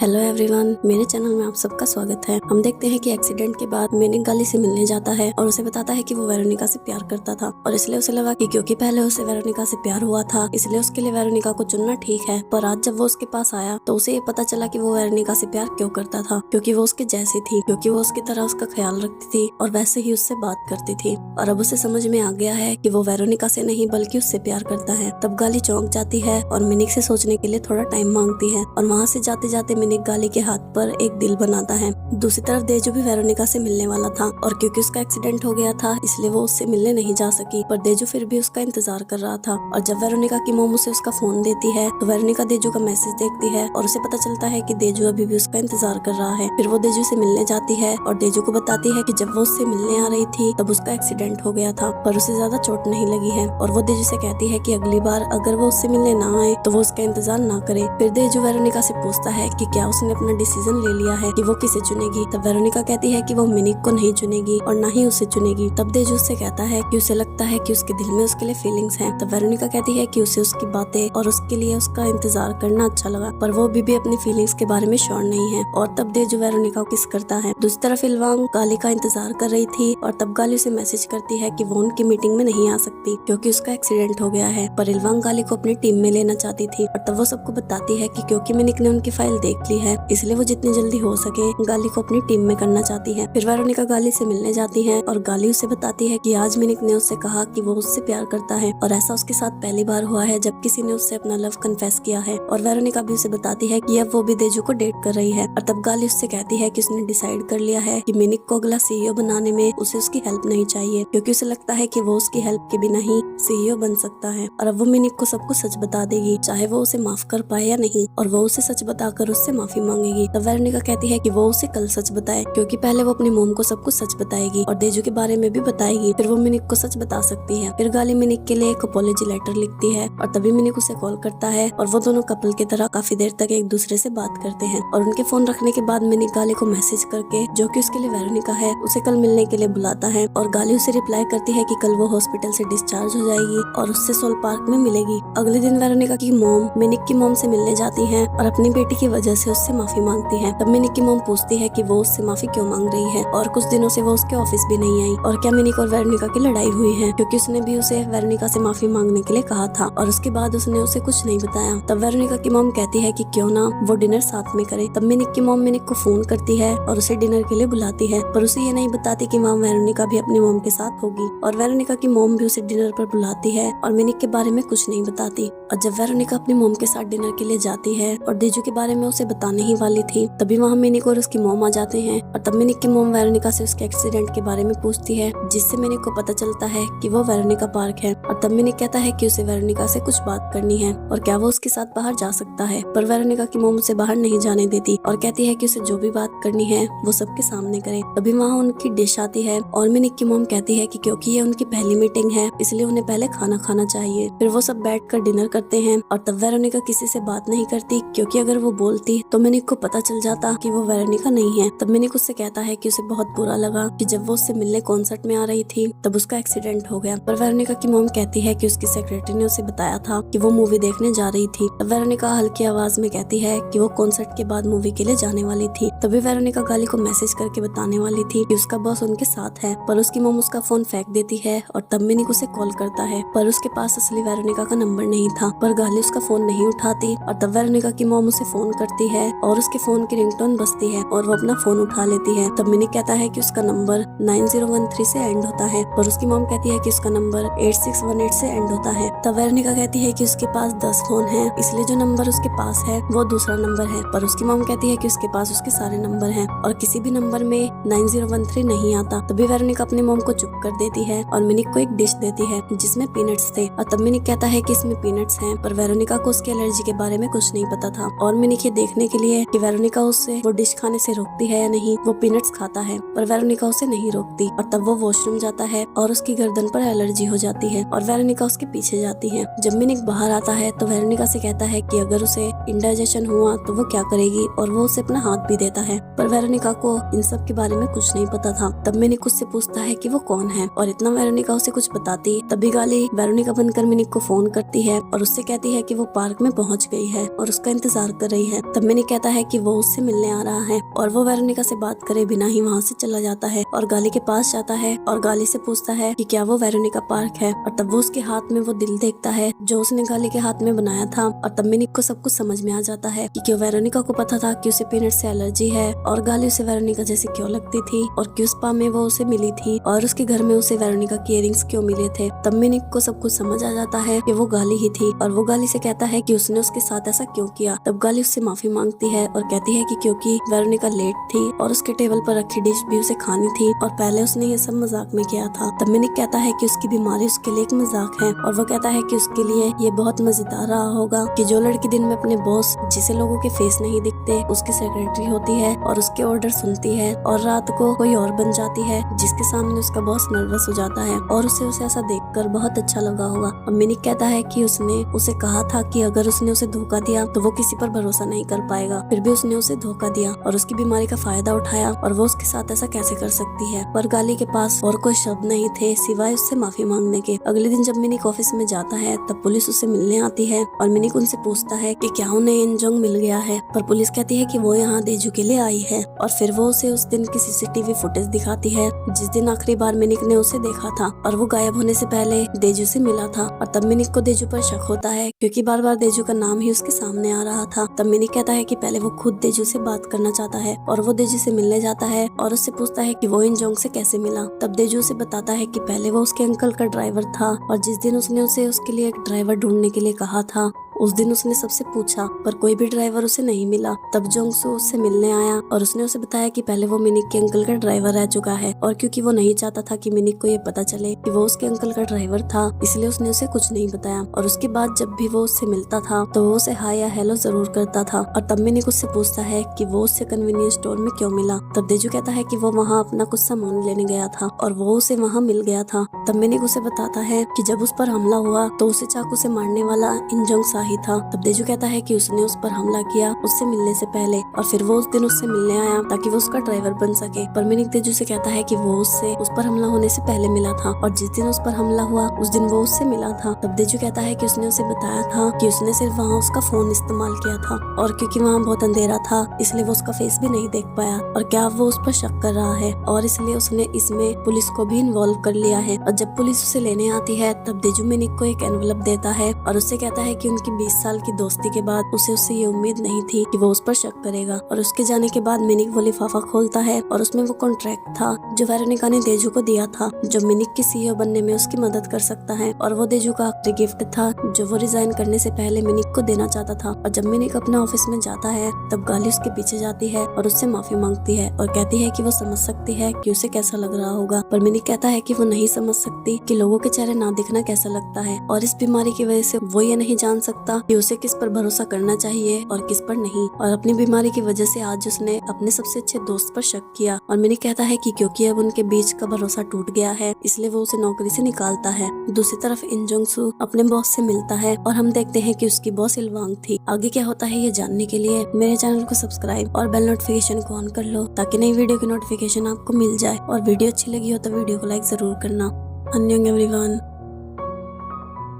Hello everyone, मेरे channel में आप सबका स्वागत है। हम देखते हैं कि एक्सीडेंट के बाद मिनिक गाली से मिलने जाता है और उसे बताता है कि वो वेरोनिका से प्यार करता था और इसलिए उसे लगा कि क्योंकि पहले उसे वेरोनिका से प्यार हुआ था इसलिए उसके लिए वेरोनिका को चुनना ठीक है। पर आज जब वो उसके पास आया तो उसे ये पता चला कि वो वेरोनिका से प्यार क्यों करता था, क्योंकि वो उसके जैसी थी, क्योंकि वो उसकी तरह उसका ख्याल रखती थी और वैसे ही उससे बात करती थी। और अब उसे समझ में आ गया है कि वो वेरोनिका से नहीं बल्कि उससे प्यार करता है। तब गाली चौंक जाती है और मिनिक से सोचने के लिए थोड़ा टाइम मांगती है और वहाँ से जाते जाते मिनिक गाली के हाथ पर एक दिल बनाता है। दूसरी तरफ देजू भी वेरोनिका से मिलने वाला था और क्योंकि उसका एक्सीडेंट हो गया था इसलिए वो उससे मिलने नहीं जा सकी, पर देजू फिर भी उसका इंतजार कर रहा था। और जब वेरोनिका की मोम उसे उसका फोन देती है तो वेरोनिका देजू का मैसेज देखती है और उसे पता चलता है कि देजू अभी भी उसका इंतजार कर रहा है। फिर वो देजू से मिलने जाती है और देजू को बताती है कि जब वो उससे मिलने आ रही थी तब उसका एक्सीडेंट हो गया था पर उसे ज्यादा चोट नहीं लगी है। और वो देजू से कहती है कि अगली बार अगर वो उससे मिलने ना आए तो वो उसका इंतजार ना करे। फिर देजू वेरोनिका से पूछता है कि क्या उसने अपना डिसीजन ले लिया है कि वो किसे चुनेगी। तब वेरोनिका कहती है कि वो मिनिक को नहीं चुनेगी और ना ही उसे चुनेगी। तब देजू उससे कहता है कि उसे लगता है कि उसके दिल में उसके लिए फीलिंग्स हैं। तब वेरोनिका कहती है कि उसे उसकी बातें और उसके लिए उसका इंतजार करना अच्छा लगा, पर वो अभी भी अपनी फीलिंग्स के बारे में श्योर नहीं है। और तब देजू वेरोनिका को किस करता है। दूसरी तरफ इलवांग गाली का इंतजार कर रही थी और तब गाली उसे मैसेज करती है कि वो उनकी मीटिंग में नहीं आ सकती क्योंकि उसका एक्सीडेंट हो गया है। पर इलवांग गाली को अपनी टीम में लेना चाहती थी और तब वो सबको बताती है कि क्योंकि मिनिक ने उनकी फाइल देख ली है इसलिए वो जितनी जल्दी हो सके गाली को अपनी टीम में करना चाहती है। फिर वेरोनिका गाली से मिलने जाती है और गाली उसे बताती है कि आज मिनिक ने उससे कहा कि वो उससे प्यार करता है और ऐसा उसके साथ पहली बार हुआ है जब किसी ने उससे अपना लव कन्फेस किया है। और वेरोनिका भी उसे बताती है कि अब वो भी देजू को डेट कर रही है। और तब गाली उससे कहती है कि उसने डिसाइड कर लिया है कि मिनिक को अगला सीईओ बनाने में उसे उसकी हेल्प नहीं चाहिए क्योंकि उसे लगता है कि वो उसकी हेल्प के बिना ही सीईओ बन सकता है। और अब वो मिनिक को सब कुछ सच बता देगी चाहे वो उसे माफ कर पाए या नहीं, और वो उसे सच बताकर उससे माफी मांगेगी। तब वेरोनिका कहती है कि वो उसे कल सच बताए क्योंकि पहले वो अपनी मोम को सब कुछ सच बताएगी और देजू के बारे में भी बताएगी, फिर वो मिनिक को सच बता सकती है। फिर गाली मिनिक के लिए एक अपॉलॉजी लेटर लिखती है और तभी मिनिक उसे कॉल करता है और वो दोनों कपल की तरह काफी देर तक एक दूसरे से बात करते हैं। और उनके फोन रखने के बाद मिनिक गाली को मैसेज करके, जो कि उसके लिए वेरोनिका है, उसे कल मिलने के लिए बुलाता है और गाली उसे रिप्लाई करती है कि कल वो हॉस्पिटल से डिस्चार्ज हो जाएगी और उससे सोल पार्क में मिलेगी। अगले दिन वेरोनिका की मोम मिनिक की मोम से मिलने जाती है और अपनी बेटी की वजह से उससे माफी मांगती है। तब मिनिक की मोम पूछती है कि वो उससे माफी क्यों मांग रही है और कुछ दिनों से वो उसके ऑफिस भी नहीं आई और क्या मिनिक और वेरोनिका की लड़ाई हुई है क्योंकि उसने भी उसे वेरोनिका से माफी मांगने के लिए कहा था और उसके बाद उसने उसे कुछ नहीं बताया। तब वेरोनिका की मॉम कहती है कि क्यों ना वो डिनर साथ में करे। तब मिनिक की मॉम मिनिक को फोन करती है और उसे डिनर के लिए बुलाती है, पर उसे ये नहीं बताती कि वहाँ वेरोनिका भी अपनी मॉम के साथ होगी। और वेरोनिका की मॉम भी उसे डिनर पर बुलाती है और मिनिक के बारे में कुछ नहीं बताती। और जब वेरोनिका अपनी मॉम के साथ डिनर के लिए जाती है और देजू के बारे में उसे बताने ही वाली थी तभी वहाँ मिनिक और उसकी मॉम आ जाते हैं। और तब मिनिक की मॉम वेरोनिका से उसके एक्सीडेंट के बारे में पूछती है जिससे मिनिक को पता चलता है कि वो वेरोनिका पार्क है। और तब मिनिक कहता है कि उसे वेरोनिका से कुछ बात करनी है और क्या वो उसके साथ बाहर जा सकता है, पर वेरोनिका की मॉम उसे बाहर नहीं जाने देती और कहती है कि उसे जो भी बात करनी है वो सबके सामने करे। तभी वहाँ उनकी डिश आती है और मिनिक की मॉम कहती है कि क्योंकि ये उनकी पहली मीटिंग है इसलिए उन्हें पहले खाना खाना चाहिए। फिर वो सब बैठकर डिनर करते हैं और तब वेरोनिका किसी से बात नहीं करती क्योंकि अगर वो बोलती तो मिनिक को पता चल जाता कि वो वेरोनिका नहीं है। तब मिनिक उससे कहता है कि उसे बहुत बुरा लगा कि जब वो उससे मिलने कॉन्सर्ट में आ रही थी तब उसका एक्सीडेंट हो गया, पर वेरोनिका की मॉम कहती है कि उसकी सेक्रेटरी ने उसे बताया था कि वो मूवी देखने जा रही थी। तब वेरोनिका हल्की आवाज में कहती है कि वो कॉन्सर्ट के बाद मूवी के लिए जाने वाली थी। तभी वेरोनिका गाली को मैसेज करके बताने वाली थी कि उसका बॉस उनके साथ है, पर उसकी मॉम उसका फोन फेंक देती है और तब मिनिक उसे कॉल करता है, पर उसके पास असली वेरोनिका का नंबर नहीं था, पर गाली उसका फोन नहीं उठाती। और तब वेरोनिका की मॉम उसे फोन करती है और उसके फोन की रिंगटोन बजती है और वो अपना फोन उठा लेती है। तब मिनिक कहता है कि उसका नंबर 9013 से एंड होता है और उसकी मॉम कहती है कि उसका नंबर 8618 से एंड होता है। तब वेरोनिका कहती है कि उसके पास 10 फोन हैं इसलिए जो नंबर उसके पास है वो दूसरा नंबर है, पर उसकी मॉम कहती है कि उसके पास उसके सारे नंबर हैं और किसी भी नंबर में 9013 नहीं आता। तभी वेरोनिका अपनी मॉम को चुप कर देती है और मिनिक को एक डिश देती है जिसमें पीनट्स थे और तब मिनिक कहता है कि इसमें पीनट्स हैं, पर वेरोनिका को उसकी एलर्जी के बारे में कुछ नहीं पता था। और मिनिक ये देखने के लिए कि वेरोनिका उससे वो डिश खाने से रोकती है या नहीं वो पीनट्स खाता है, पर वेरोनिका उसे नहीं रोकती और तब वो वॉशरूम जाता है और उसकी गर्दन पर एलर्जी हो जाती है और वेरोनिका उसके पीछे जाती है। जब मिनिक बाहर आता है तो वेरोनिका से कहता है कि अगर उसे इंडाइजेशन हुआ तो वो क्या करेगी, और वो उसे अपना हाथ भी देता है। पर वेरोनिका को इन सब के बारे में कुछ नहीं पता था। तब मिनिक उससे पूछता है कि वो कौन है, और इतना वेरोनिका उसे कुछ बताती। तभी गाली वेरोनिका बनकर मिनिक को फोन करती है और उससे कहती है कि वो पार्क में पहुंच गई है और उसका इंतजार कर रही है। तब मिनिक कहता है कि वो उससे मिलने आ रहा है, और वो वेरोनिका से बात करे बिना ही वहाँ से चला जाता है और गाली के पास जाता है और गाली से पूछता है कि क्या वो वेरोनिका पार्क है। और तब वो उसके हाथ में वो दिल देखता है जो उसने गाली के हाथ में बनाया था। और तब मिनिक को सब कुछ समझ में आ जाता है कि क्यों वेरोनिका को पता था कि उसे पीनट से एलर्जी है, और गाली उसे वेरोनिका जैसी क्यों लगती थी, और क्यों स्पा में वो उसे मिली थी, और उसके घर में उसे वेरोनिका के इयररिंग्स क्यों मिले थे। तब मिनिक को सब कुछ समझ आ जाता है कि वो गाली ही थी, और वो गाली से कहता है कि उसने उसके साथ ऐसा क्यों किया। तब गाली उससे माफी मांगती है और कहती है कि क्योंकि वेरोनिका लेट थी और उसके टेबल पर रखी डिश भी उसे खानी थी, और पहले उसने ये सब मजाक में किया था। तब मिनिक कहता है कि उसकी बीमारी उसके लिए एक मजाक है, और वो कहता है कि उसके लिए ये बहुत मजेदार रहा होगा कि जो लड़की दिन में अपने बॉस, जिसे लोगों के फेस नहीं दिखते, उसकी सेक्रेटरी होती है और उसके ऑर्डर सुनती है, और रात को कोई और बन जाती है जिसके सामने उसका बॉस नर्वस हो जाता है, और उसे ऐसा देखकर बहुत अच्छा लगा होगा। अब मिनिक कहता है कि उसने उसे कहा था कि अगर उसने उसे धोखा दिया तो वो किसी पर भरोसा नहीं कर पाएगा, फिर भी उसने उसे धोखा दिया और उसकी बीमारी का फायदा उठाया, और वो उसके साथ ऐसा कैसे कर सकती है। पर गाली के पास और कोई शब्द नहीं थे सिवाय उससे माफी मांगने के। अगले दिन जब मिनिक ऑफिस में जाता है तब पुलिस उससे मिलने आती है, और मिनिक उनसे पूछता है कि क्या उन्हें इंजोंग मिल गया है। पर पुलिस कहती है कि वो यहाँ देजू के लिए आई है, और फिर वो उसे उस दिन की सीसीटीवी फुटेज दिखाती है जिस दिन आखिरी बार मिनिक ने उसे देखा था, और वो गायब होने से पहले देजू से मिला था। और तब मिनिक को देजू पर शक होता है क्योंकि बार बार देजू का नाम ही उसके सामने आ रहा था। तब मिनिक कहता है कि पहले वो खुद देजू से बात करना चाहता है, और वो देजू से मिलने जाता है और उससे पूछता है कि वो इंजोंग से कैसे मिला। तब देजू से बताता है कि पहले वो उसके अंकल का ड्राइवर था, और जिस दिन उसने उसे उसके लिए एक ड्राइवर ढूंढने के लिए कहा था उस दिन उसने सबसे पूछा पर कोई भी ड्राइवर उसे नहीं मिला। तब जोंगसू उससे मिलने आया और उसने उसे बताया कि पहले वो मिनिक के अंकल का ड्राइवर रह चुका है, और क्योंकि वो नहीं चाहता था कि मिनिक को ये पता चले कि वो उसके अंकल का ड्राइवर था, इसलिए उसने उसे कुछ नहीं बताया। और उसके बाद जब भी वो उससे मिलता था तो वो उसे हाय या हेलो जरूर करता था। और तब मिनिक उससे पूछता है कि वो उससे कन्वीनियंस स्टोर में क्यों मिला। तब देजू कहता है कि वो वहाँ अपना कुछ सामान लेने गया था और वो उसे वहाँ मिल गया था। तब मिनिक उसे बताता है कि जब उस पर हमला हुआ तो उसे चाकू से मारने वाला इंजोंग सा ही था। तब देजू कहता है कि उसने उस पर हमला किया उससे मिलने से पहले, और फिर वो उस दिन उससे मिलने आया ताकि वो उसका ड्राइवर बन सके। पर मिनिक देजू से कहता है कि वो उससे उस पर हमला होने से पहले मिला था, और जिस दिन उस पर हमला हुआ उस दिन वो उससे मिला था। तब देजू कहता है कि उसने उसे बताया था कि उसने सिर्फ वहाँ उसका फोन इस्तेमाल किया था, और क्योंकि वहाँ बहुत अंधेरा था इसलिए वो उसका फेस भी नहीं देख पाया, और क्या वो उस पर शक कर रहा है, और इसलिए उसने इसमें पुलिस को भी इन्वॉल्व कर लिया है। और जब पुलिस उसे लेने आती है तब देजू मिनिक को एक एनवलप देता है और उससे कहता है कि उनकी 20 साल की दोस्ती के बाद उससे ये उम्मीद नहीं थी कि वो उस पर शक करेगा। और उसके जाने के बाद मिनिक वो लिफाफा खोलता है और उसमें वो कॉन्ट्रैक्ट था जो वेरोनिका ने देजू को दिया था, जो मिनिक की सीईओ बनने में उसकी मदद कर सकता है, और वो देजू का आखिरी गिफ्ट था जो वो रिजाइन करने से पहले मिनिक को देना चाहता था। और जब मिनिक अपने ऑफिस में जाता है तब गाली उसके पीछे जाती है और उससे माफी मांगती है और कहती है कि वो समझ सकती है कि उसे कैसा लग रहा होगा। पर मिनिक कहता है कि वो नहीं समझ सकती कि लोगों के चेहरे ना दिखना कैसा लगता है, और इस बीमारी की वजह से वो ये नहीं जान सकता कि उसे किस पर भरोसा करना चाहिए और किस पर नहीं। और अपनी बीमारी की वजह से आज उसने अपने सबसे अच्छे दोस्त पर शक किया। और मिनिक कहता है कि क्योंकि अब उनके बीच का भरोसा टूट गया है इसलिए वो उसे नौकरी से निकालता है। दूसरी तरफ इंजोंगसू अपने बॉस से मिलता है और हम देखते हैं कि उसकी बॉस इलवांग थी। आगे क्या होता है ये जानने के लिए मेरे चैनल को सब्सक्राइब और बेल नोटिफिकेशन को ऑन कर लो ताकि नई वीडियो की नोटिफिकेशन आपको मिल जाए। और वीडियो अच्छी लगी हो तो वीडियो को लाइक जरूर करना। अन्यंग एवरीवन।